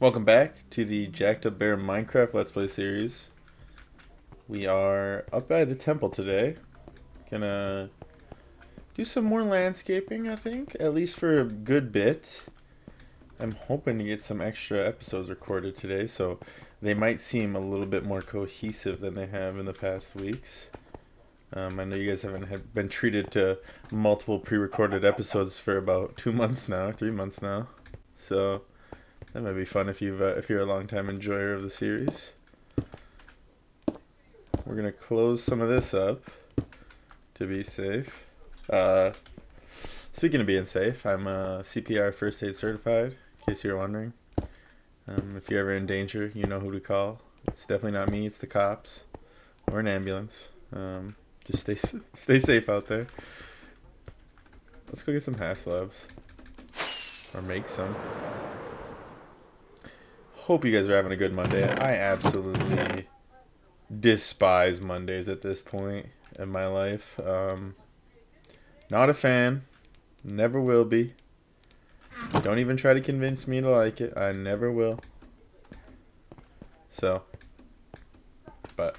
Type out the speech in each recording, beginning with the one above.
Welcome back to the Jackedupbear Minecraft Let's Play series. We are up by the temple today. Gonna do some more landscaping, I think, at least for a good bit. I'm hoping to get some extra episodes recorded today, so they might seem a little bit more cohesive than they have in the past weeks. I know you guys haven't been treated to multiple pre-recorded episodes for about 2 months now, 3 months now. So that might be fun if you're a long-time enjoyer of the series. We're gonna close some of this up to be safe. Uh, Speaking of being safe, I'm CPR first aid certified. In case you're wondering, if you're ever in danger, you know who to call. It's definitely not me. It's the cops or an ambulance. Just stay safe out there. Let's go get some half slabs or make some. Hope you guys are having a good Monday. I absolutely despise Mondays at this point in my life. Not a fan. Never will be. Don't even try to convince me to like it. I never will. So, but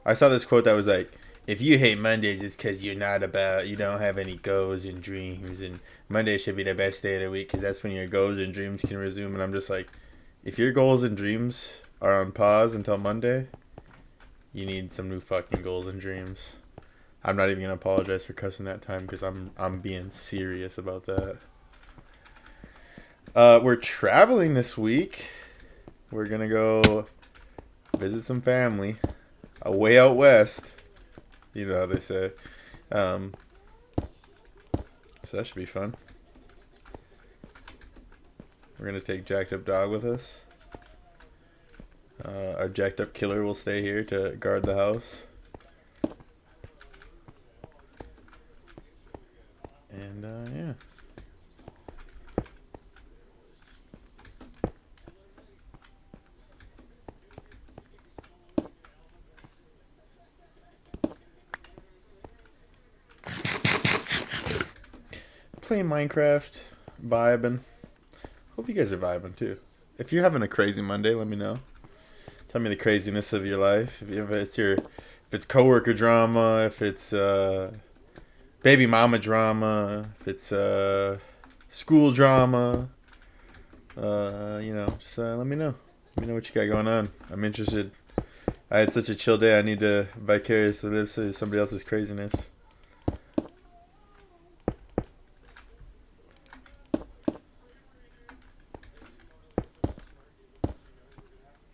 I saw this quote that was like, if you hate Mondays, it's because you don't have any goals and dreams. And Monday should be the best day of the week because that's when your goals and dreams can resume. And I'm just like, if your goals and dreams are on pause until Monday, you need some new fucking goals and dreams. I'm not even gonna apologize for cussing that time because I'm being serious about that. We're traveling this week. We're gonna go visit some family, way out west. You know how they say. So that should be fun. We're gonna take Jacked Up Dog with us. Our Jacked Up Killer will stay here to guard the house. And yeah. Playing Minecraft, vibing. Hope you guys are vibing too. If you're having a crazy Monday, let me know. Tell me the craziness of your life. If it's coworker drama, if it's baby mama drama, if it's school drama, just let me know. Let me know what you got going on. I'm interested. I had such a chill day. I need to vicariously live through somebody else's craziness.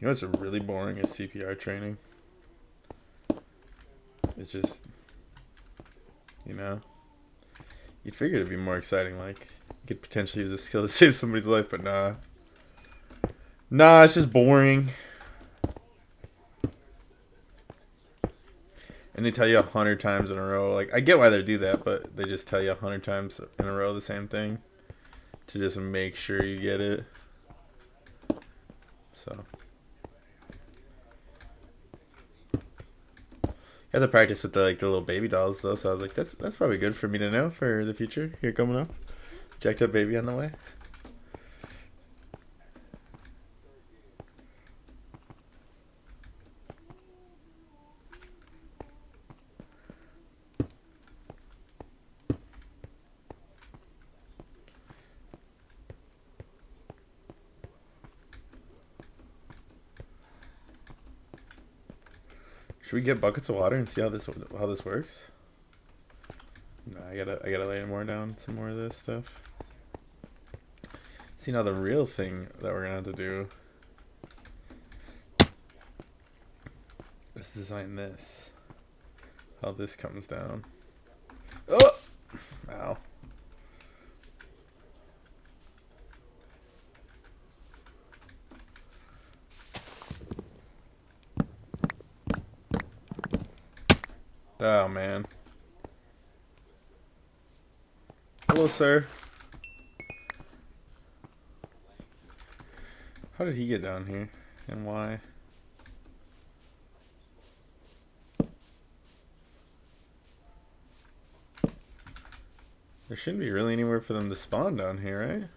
You know what's really boring is CPR training. It's just, you'd figure it'd be more exciting. Like, you could potentially use this skill to save somebody's life, but nah. Nah, it's just boring. And they tell you 100 times in a row. Like, I get why they do that, but they just tell you 100 times in a row the same thing to just make sure you get it. So, I had to practice with the little baby dolls though. So I was like, that's probably good for me to know for the future. Here coming up, Jacked Up Baby on the way. Should we get buckets of water and see how this works? No, I gotta lay more down, some more of this stuff. See, now the real thing that we're gonna have to do is design this. How this comes down. Oh! Ow. Oh, man. Hello, sir. How did he get down here? And why? There shouldn't be really anywhere for them to spawn down here, right?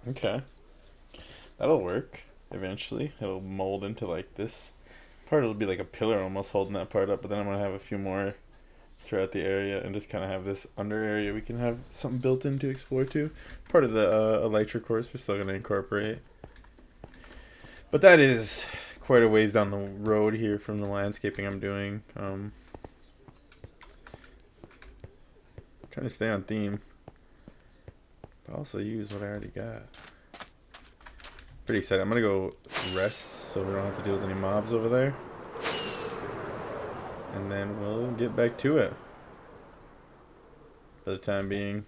Okay. That'll work eventually. It'll mold into like this part. It'll be like a pillar almost holding that part up, but then I'm gonna have a few more throughout the area and just kind of have this under area we can have something built in to explore to. Part of the elytra course we're still gonna incorporate. But that is quite a ways down the road here from the landscaping I'm doing. Trying to stay on theme, but also use what I already got. Pretty excited. I'm gonna go rest so we don't have to deal with any mobs over there. And then we'll get back to it. For the time being,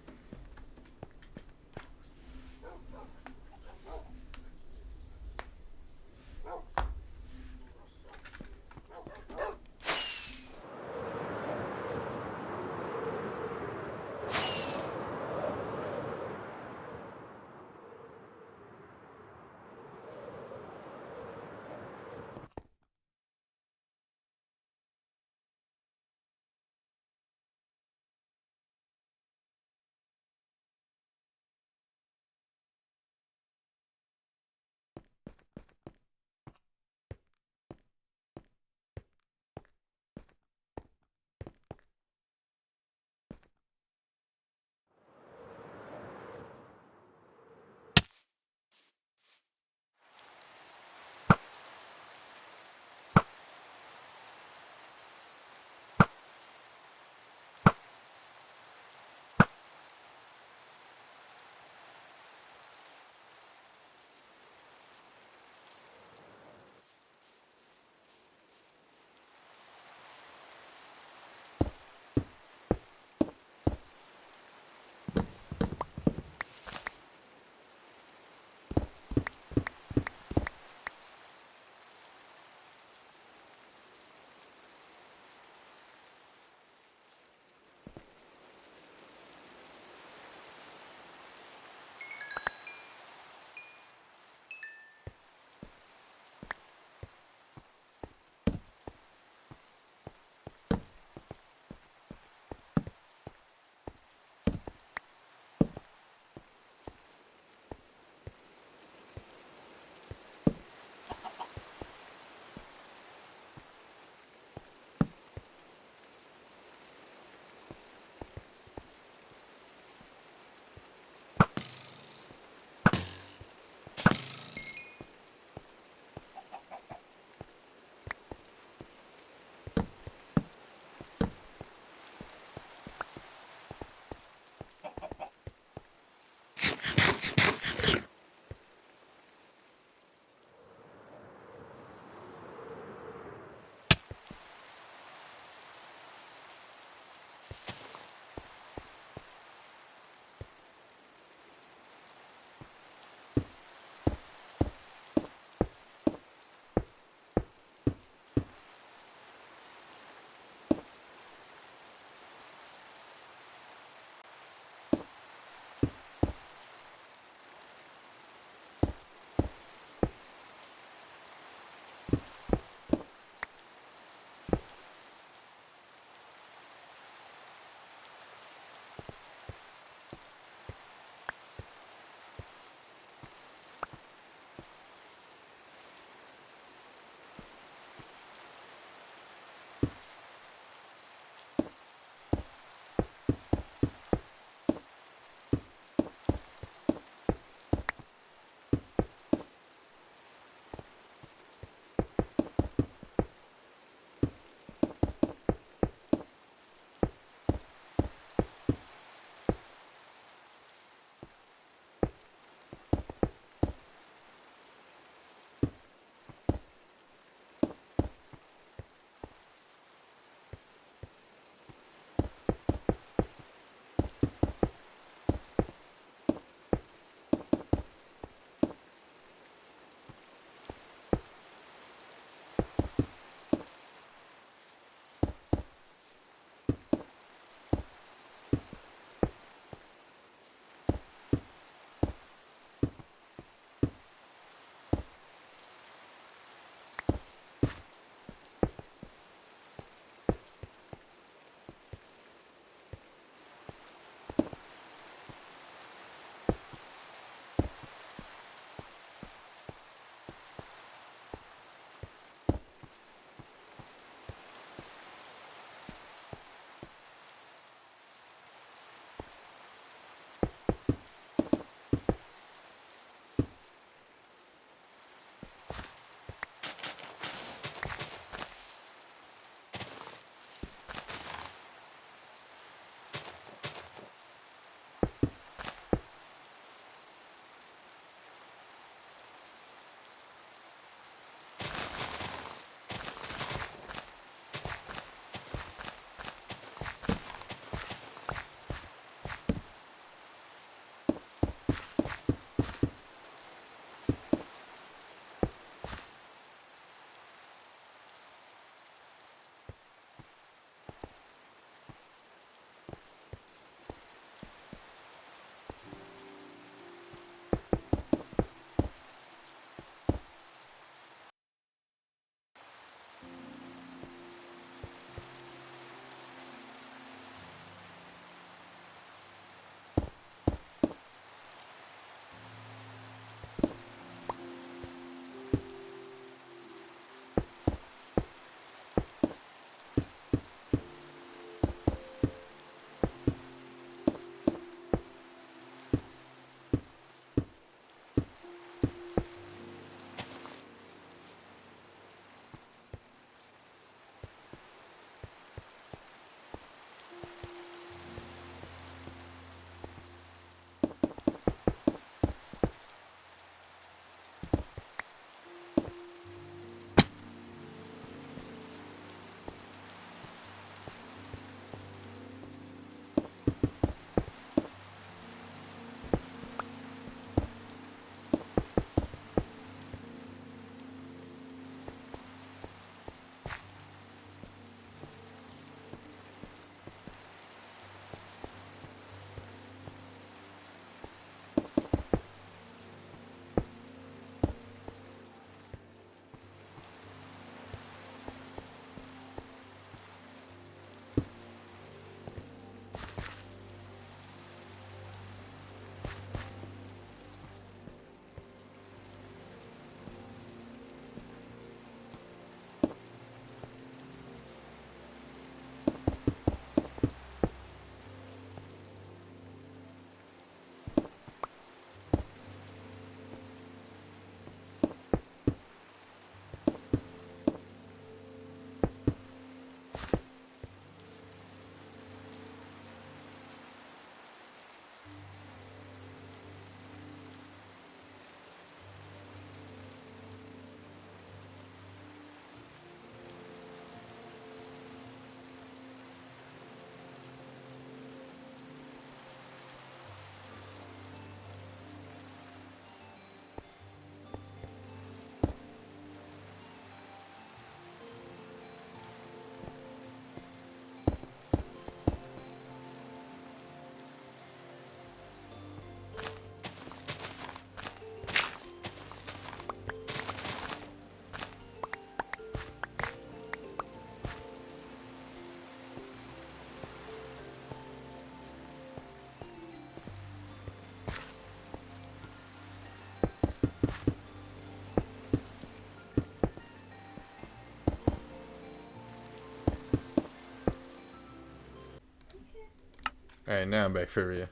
Alright, now I'm back for you.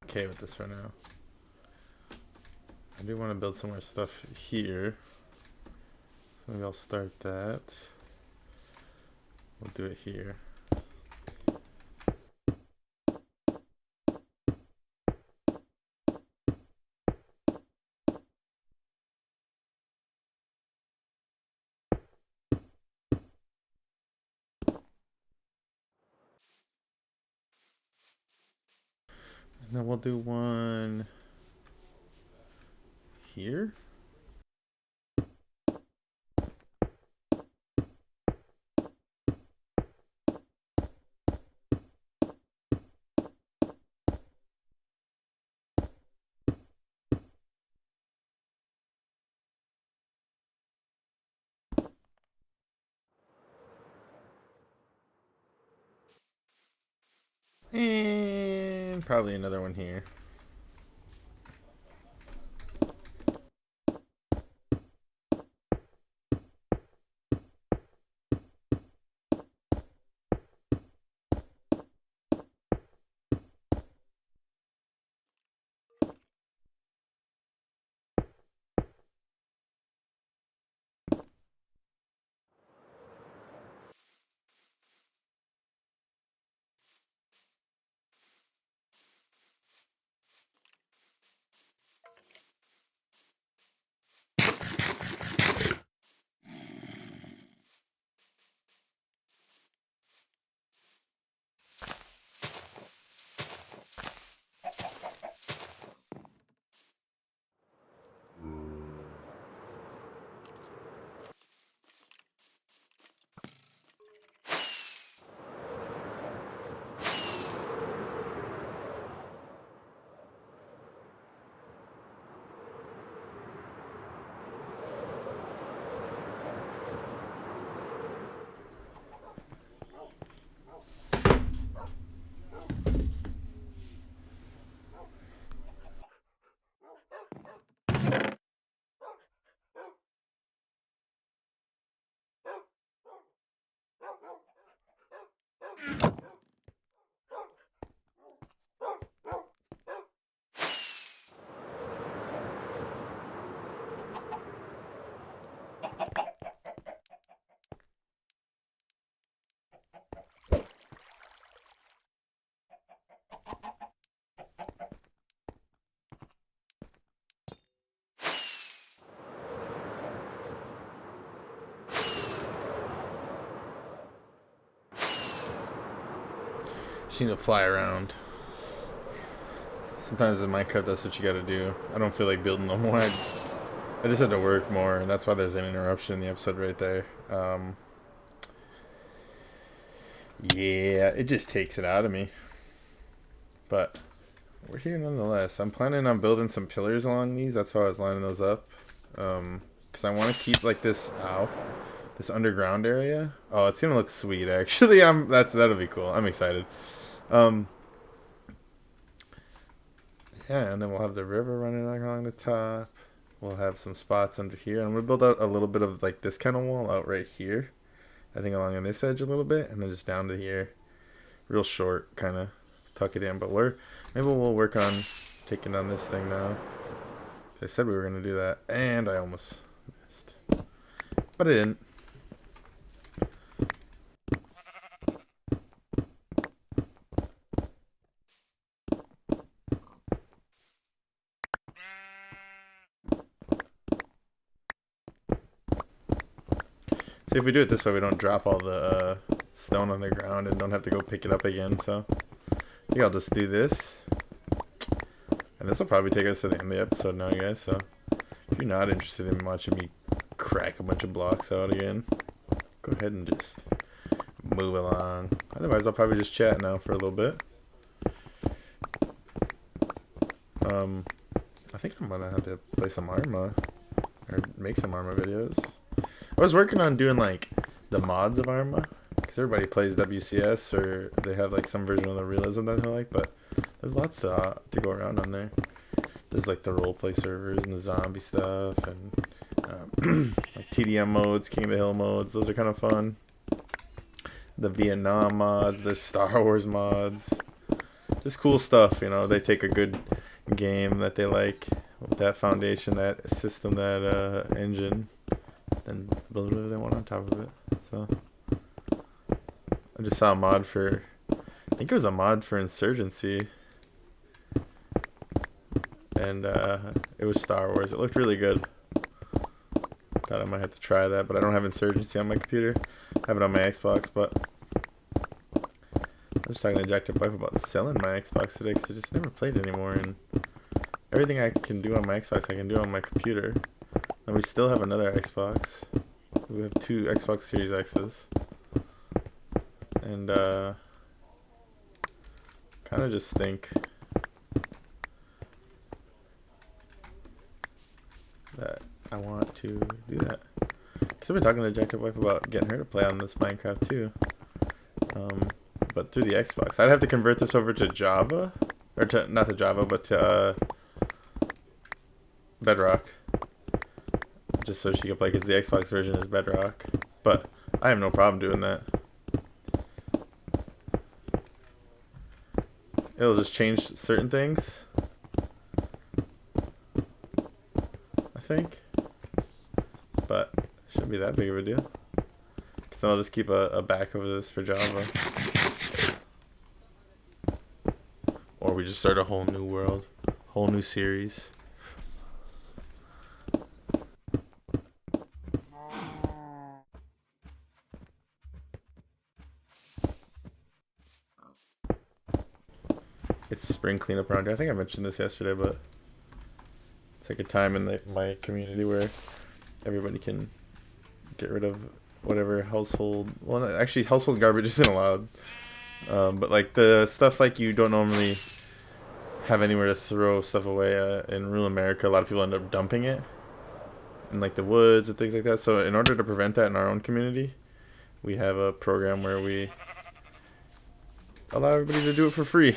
Okay with this for now. I do want to build some more stuff here. So maybe I'll start that. We'll do it here. And then we'll do one here. And probably another one here. Just need to fly around. Sometimes in Minecraft, that's what you gotta do. I don't feel like building no more. I just had to work more, and that's why there's an interruption in the episode right there. Yeah, it just takes it out of me. But we're here nonetheless. I'm planning on building some pillars along these. That's how I was lining those up. Because I want to keep like this, this underground area. Oh, it's gonna look sweet. Actually, that'll be cool. I'm excited. Yeah, and then we'll have the river running along the top. We'll have some spots under here. I'm gonna build out a little bit of like this kind of wall out right here. I think along on this edge a little bit, and then just down to here. Real short, kind of tuck it in. But maybe we'll work on taking down this thing now. I said we were gonna do that, and I almost missed, but I didn't. See, if we do it this way, we don't drop all the stone on the ground and don't have to go pick it up again. So I think I'll just do this. And this will probably take us to the end of the episode now, guys. So if you're not interested in watching me crack a bunch of blocks out again, go ahead and just move along. Otherwise, I'll probably just chat now for a little bit. I think I'm going to have to play some Arma. Or make some Arma videos. I was working on doing like the mods of Arma, because everybody plays WCS or they have like some version of the realism that I like, but There's lots to go around on there. There's like the roleplay servers and the zombie stuff and like TDM modes, King of the Hill modes. Those are kind of fun. The Vietnam mods, the Star Wars mods. Just cool stuff, you know. They take a good game that they like, with that foundation, that system, that engine, and build whatever they want on top of it. So I just saw a mod for, I think it was a mod for Insurgency, and it was Star Wars. It looked really good. Thought I might have to try that, but I don't have Insurgency on my computer. I have it on my Xbox, but I was talking to Jackedupbear about selling my Xbox today because I just never played anymore, and everything I can do on my Xbox I can do on my computer. And we still have another Xbox. We have 2 Xbox Series X's. And kind of just think that I want to do that. Because I've been talking to Jackedupbear about getting her to play on this Minecraft too. But through the Xbox. I'd have to convert this over to Java. Or to, not to Java, but to Bedrock. Just so she can play, because the Xbox version is Bedrock. But I have no problem doing that. It'll just change certain things, I think. But it shouldn't be that big of a deal. Because then I'll just keep a back of this for Java. Or we just start a whole new world. Whole new series. It's spring cleanup around here. I think I mentioned this yesterday, but it's like a time in my community where everybody can get rid of whatever household. Well, actually, household garbage isn't allowed. But like the stuff like you don't normally have anywhere to throw stuff away. In rural America, a lot of people end up dumping it in like the woods and things like that. So in order to prevent that in our own community, we have a program where we allow everybody to do it for free.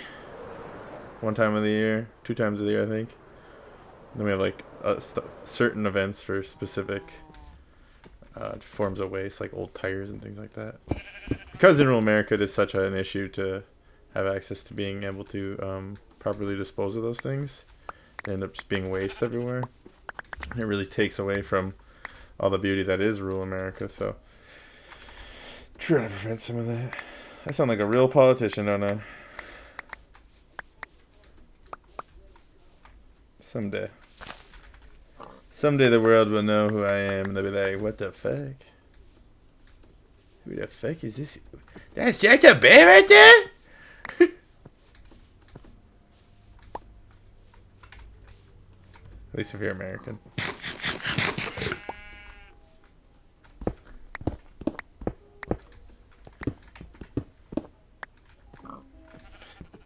1 time of the year, 2 times of the year, I think. Then we have like certain events for specific forms of waste, like old tires and things like that. Because in rural America it is such an issue to have access to being able to properly dispose of those things. They end up just being waste everywhere. And it really takes away from all the beauty that is rural America. So trying to prevent some of that. I sound like a real politician, don't I? Someday. Someday the world will know who I am, and they'll be like, what the fuck? Who the fuck is this? That's Jackedupbear right there? At least if you're American.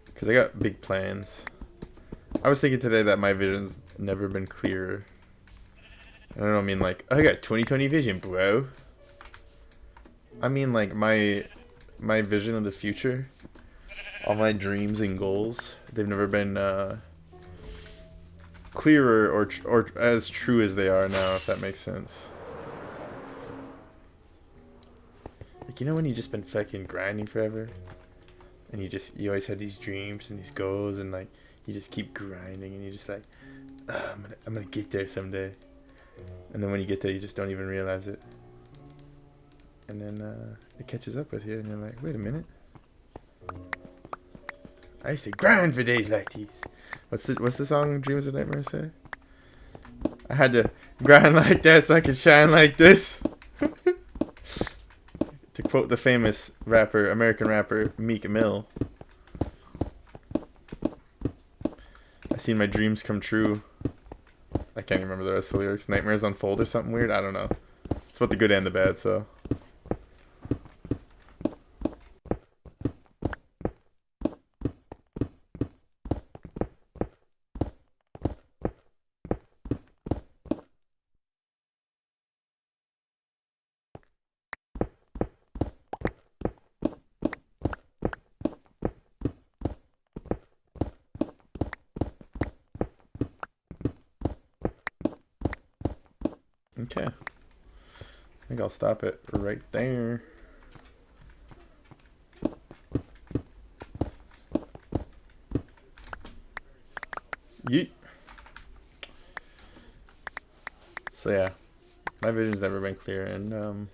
Because I got big plans. I was thinking today that my vision's never been clearer. I don't mean like, I got 20/20 vision, bro. I mean like my vision of the future. All my dreams and goals. They've never been clearer or as true as they are now, if that makes sense. Like, you know when you just been fucking grinding forever? And you always had these dreams and these goals, and like you just keep grinding, and you just like, I'm gonna get there someday. And then when you get there, you just don't even realize it. And then it catches up with you, and you're like, wait a minute. I used to grind for days like these. What's the song Dreams of Nightmare say? I had to grind like that so I could shine like this. To quote the famous rapper, American rapper, Meek Mill. I've seen my dreams come true. I can't remember the rest of the lyrics. Nightmares unfold or something weird. I don't know. It's about the good and the bad, so. Okay. I think I'll stop it right there. Yeet. So yeah, my vision's never been clear, and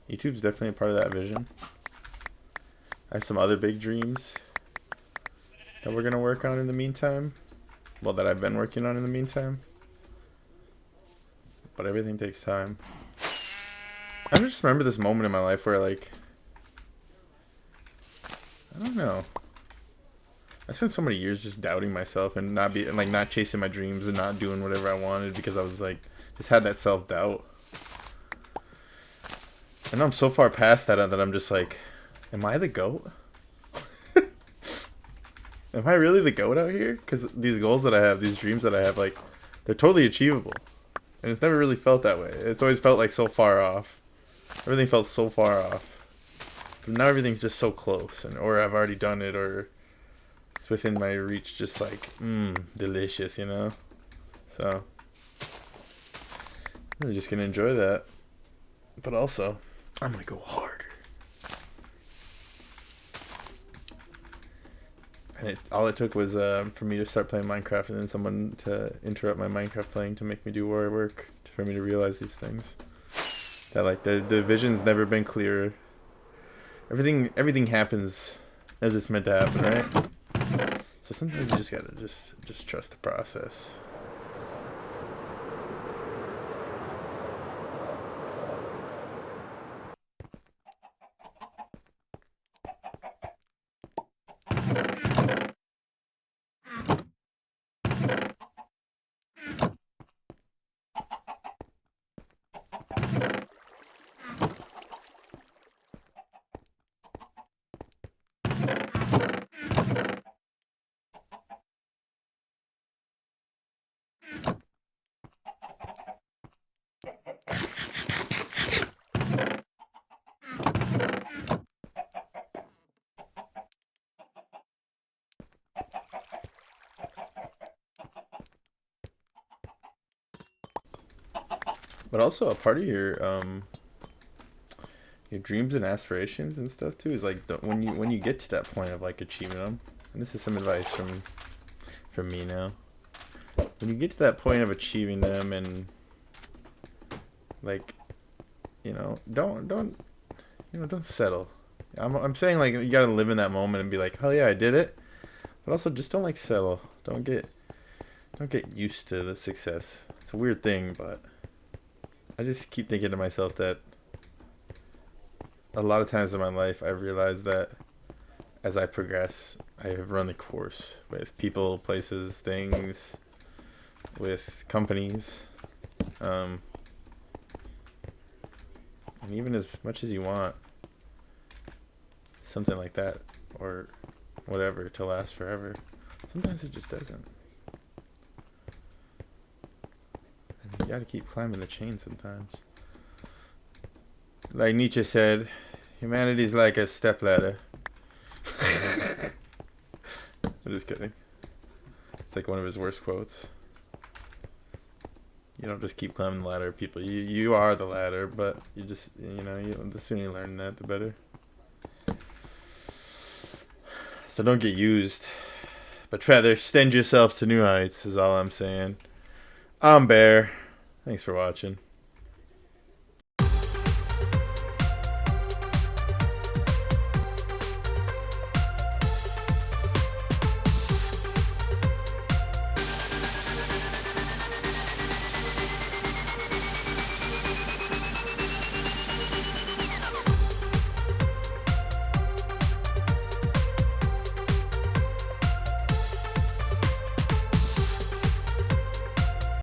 YouTube's definitely a part of that vision. I have some other big dreams that we're gonna work on in the meantime. Well, that I've been working on in the meantime. But everything takes time. I just remember this moment in my life where, like, I don't know. I spent so many years just doubting myself and not chasing my dreams and not doing whatever I wanted because I was like, just had that self doubt. And I'm so far past that I'm just like, am I the GOAT? Am I really the GOAT out here? Because these goals that I have, these dreams that I have, like, they're totally achievable. And it's never really felt that way. It's always felt like so far off. Everything felt so far off. But now everything's just so close, or I've already done it, or it's within my reach, just like, delicious, you know? So, I'm really just gonna enjoy that. But also, I'm gonna go harder. And all it took was for me to start playing Minecraft and then someone to interrupt my Minecraft playing to make me do more work, for me to realize these things. That, like, the vision's never been clearer. Everything happens as it's meant to happen, right? So sometimes you just gotta just trust the process. But also a part of your dreams and aspirations and stuff too is like when you get to that point of like achieving them. And this is some advice from me now. When you get to that point of achieving them and like don't settle. I'm saying, like, you gotta live in that moment and be like, hell yeah, I did it. But also just don't, like, settle. Don't get used to the success. It's a weird thing, but I just keep thinking to myself that a lot of times in my life I've realized that as I progress, I have run the course with people, places, things, with companies, and even as much as you want something like that or whatever to last forever, sometimes it just doesn't. And you gotta keep climbing the chain sometimes. Like Nietzsche said, humanity's like a stepladder. I'm just kidding. It's like one of his worst quotes. You don't just keep climbing the ladder, people. You are the ladder, but the sooner you learn that, the better. So don't get used, but rather extend yourself to new heights is all I'm saying. I'm Bear. Thanks for watching.